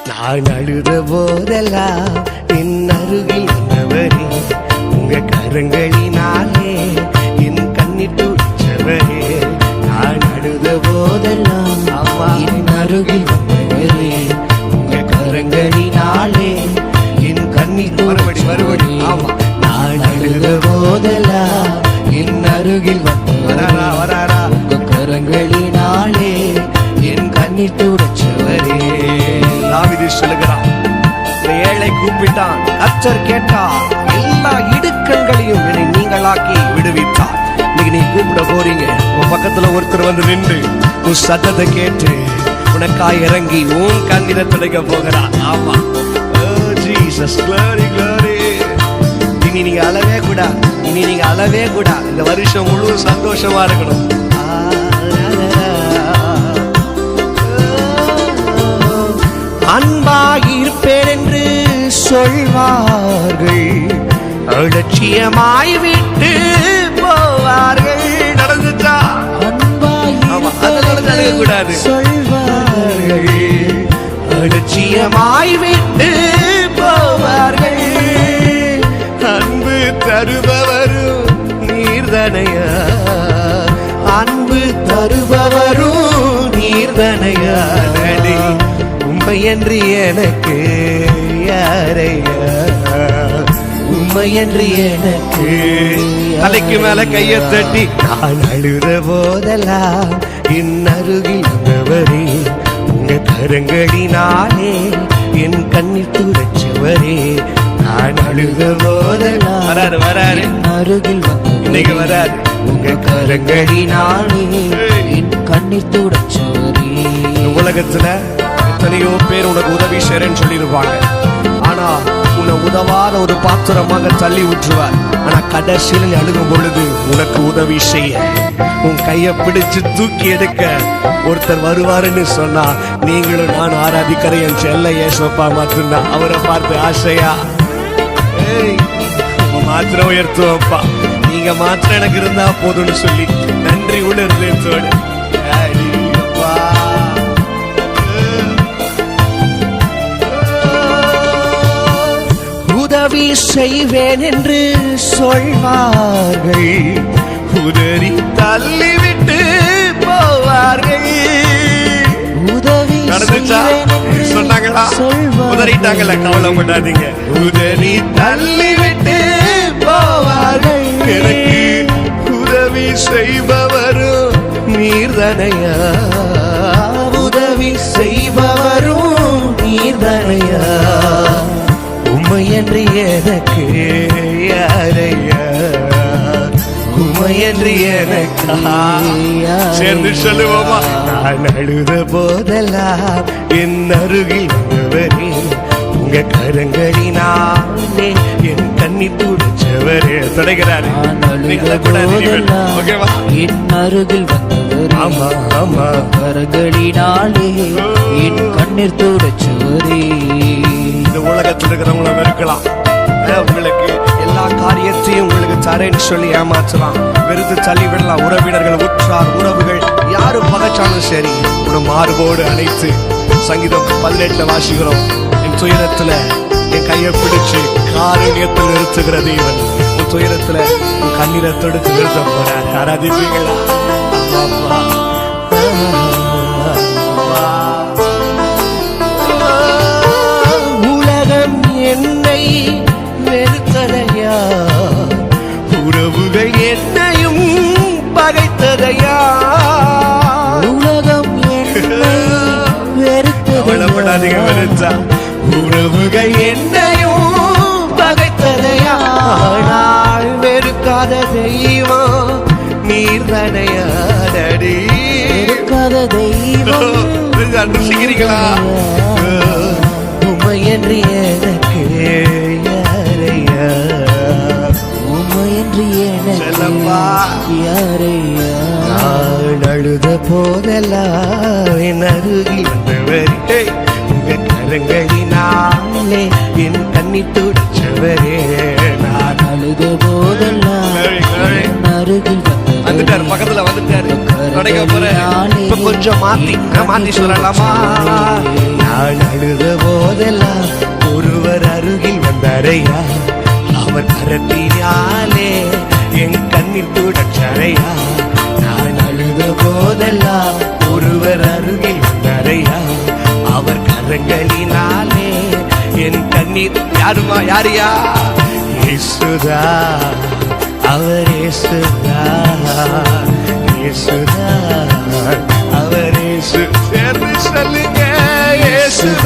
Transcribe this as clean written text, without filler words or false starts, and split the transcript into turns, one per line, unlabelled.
நான் அழுத போதெல்லாம் என் அருகில் வந்தவரே, உங்க கரங்களினாலே என் கண்ணீர் துடைச்சவரே. நான் அழுத போதெல்லாம் என் அருகில் வந்தவரே, உங்க கரங்களினாலே என் கண்ணீர் மறுபடி நான் அழுத போதெல்லாம் என் அருகில் வராரா உங்க கரங்களினாலே என் கண்ணீர் துடைச்சவரே. தாவீது சொல்லுகிறான், ஏழை கூப்பிட்டான், கர்த்தர் கேட்டார், எல்லா இடுக்கண்களையும் என்னை நீங்களாக்கி விடுவித்தார். இன்னைக்கு நீ கூப்பிட போறீங்க, உன் பக்கத்துல ஒருத்தர் வந்து நின்று உன் சத்தத்தை கேட்டு உனக்காய் இறங்கி உன் கண்ணீரை துடைக்க போகிறார். ஆமா, ஜீசஸ் glory glory. இனி நீங்க அழவே கூடாது, இனி நீங்க அழவே கூடாது. இந்த வருஷம் முழு சந்தோஷமா இருக்கணும். அன்பாயிருப்பேன் என்று சொல்வார்கள், அலட்சியமாய் விட்டு போவார்கள். நடந்துச்சா? கூடாது சொல்வார்கள், அலட்சியமாய் விட்டு போவார்கள். அன்பு தருபவரும் நீர்தனையா, அன்பு தருபவரும் நீர்தனையா. உண்மையன்றி எனக்கு யாரையா, உண்மையன்றி எனக்கு. தலைக்கு மேல கையை தட்டி நான் அழுத போதெல்லாம் என் அருகில் வந்தவரே, உங்க கரங்களினாலே என் கண்ணீர் துடைச்சவரே. நான் அழுத போதெல்லாம் வராரு அருகில் இன்னைக்கு வராரு, உங்க கரங்களினாலே என் கண்ணீர் துடைச்சவரே. உலகத்துல எத்தனையோ பேர் உனக்கு உதவி செய்றேன்னு சொல்லிருப்பாங்க, ஆனா உன்னை உதவாத ஒரு பாத்திரமாக தள்ளி விட்டுருவார். ஆனா கடைசியில் நீ அழுகும் பொழுது உனக்கு உதவி செய்ய, உன் கையை பிடிச்சு தூக்கி எடுக்க ஒருத்தர் வருவாருன்னு சொன்னா, நீங்களும் நான் ஆராதிக்கிற என் செல்ல ஏசப்பா மட்டும்தான். அவரை பார்த்து ஆசையா மாத்திரம் உயர்த்துவப்பா, நீங்க மாத்திரம் எனக்கு இருந்தா போதும்னு சொல்லி நன்றி உணர்ந்தோடு உதவி செய்வேன் என்று சொல்வார்கள், உதறி தள்ளிவிட்டு போவார்கள். உதவி சொன்னாங்களா? உதறிட்டாங்கல்ல, கவலைப்படாதீங்க. உதறி தள்ளிவிட்டு போவார்கள். எனக்கு உதவி செய்பவரும் நீர்தனையா, உதவி செய்பவரும் நீர்தனையா. உம்மையன்றி எனக்கு யாரையா, உம்மையன்றி எனக்கு. சேர்ந்து சொல்லுவோமா? நான் அழுத போதெல்லாம் என் அருகில் வந்தவரே, உங்க கரங்களினாலே என் கண்ணீர் துடைச்சவரே. தொடங்கிறாரு, என் அருகில் வந்தவரே, ஆமா ஆமா, கரங்களினாலே என் கண்ணீர் துடைச்சவரே. இந்த உலகத்தில் இருக்கிறவங்களும் இருக்கலாம், உங்களுக்கு எல்லா காரியத்தையும் உங்களுக்கு தரேன்னு சொல்லி ஏமாற்றலாம், வெறுத்து தள்ளி விடலாம். உறவினர்கள், உற்றார் உறவுகள் யாரும் பகைச்சாலும் சரி, ஒரு மார்போடு அழைத்து சங்கீதம் 18 வாசிக்கிறோம். என் துயரத்துல என் கையை பிடிச்சு காரணியத்தில் நிறுத்துகிற தேவன், உன் துயரத்துல உன் கண்ணீரை தொடுத்து நிறுத்த போறார். ஆராதிப்பீங்களா? உலகம் என்னை வெறுத்ததையா, உறவுகள் என்னையும் பகைத்ததையா. உலகம் என்னை வெறுத்ததையா, உறவுகள் என்னையும் பகைத்ததையா. ஆனால் வெறுக்காத தெய்வம் நீர்தனையா. வெறுக்காத தெய்வம் அனுசிக்கிறீங்களா? உமையன்றி எனக்கு யாரையா, உமையன்றி எனக்கு யாரையா. நான் அழுத போதெல்லாம் என் அருகில் வந்தவரே, உங்க கரங்களினாலே என் கண்ணீர் துடைச்சவரே. நான் அழுத போதெல்லாம் என் அருகில் வந்துட்டாரு, பக்கத்துல வந்துட்டாரு. தொடங்க போறேன். இப்ப கொஞ்சம் மாத்தி சொல்லலாமா? நான் அழுத போதெல்லாம் ஒருவர் அருகில் வந்தாரையா, அவர் கரத்தினாலே என் கண்ணீர் துடைச்சாரையா. நான் அழுத போதெல்லாம் ஒருவர் அருகில் வந்தாரையா, அவர் கரங்களினாலே என் கண்ணீர். யாருமா யாரியா? இயேசுதா, அவர் இயேசுதா, இயேசுதா, அவர் இயேசு. சேர்ந்து சொல்லுங்க, இயேசுதா.